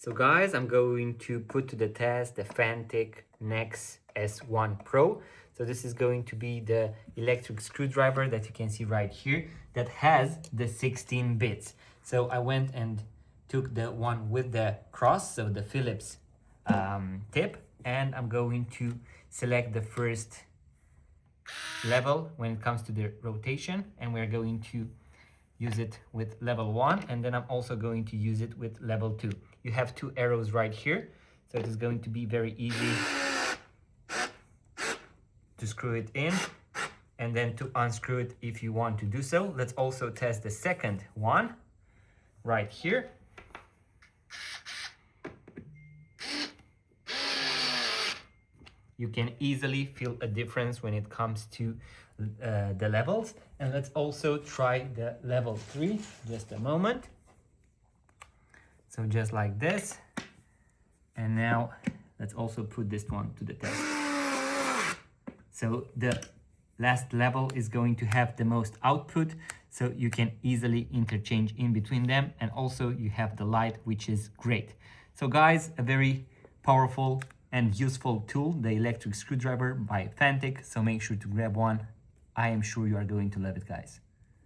So guys, I'm going to put to the test the Fanttik Nex S1 Pro. So this is going to be the electric screwdriver that you can see right here that has the 16 bits. So I went and took the one with the cross, so the Phillips tip, and I'm going to select the first level when it comes to the rotation, and we're going to use it with level 1, and then I'm also going to use it with level 2. You have two arrows right here, so it is going to be very easy to screw it in and then to unscrew it if you want to do so. Let's also test the second one right here. You can easily feel a difference when it comes to the levels. And let's also try the level 3, just a moment. So just like this. And now let's also put this one to the test. So the last level is going to have the most output, so you can easily interchange in between them, and also you have the light, which is great. So guys, a very powerful and useful tool, the electric screwdriver by Fanttik, so make sure to grab one. I am sure you are going to love it, guys.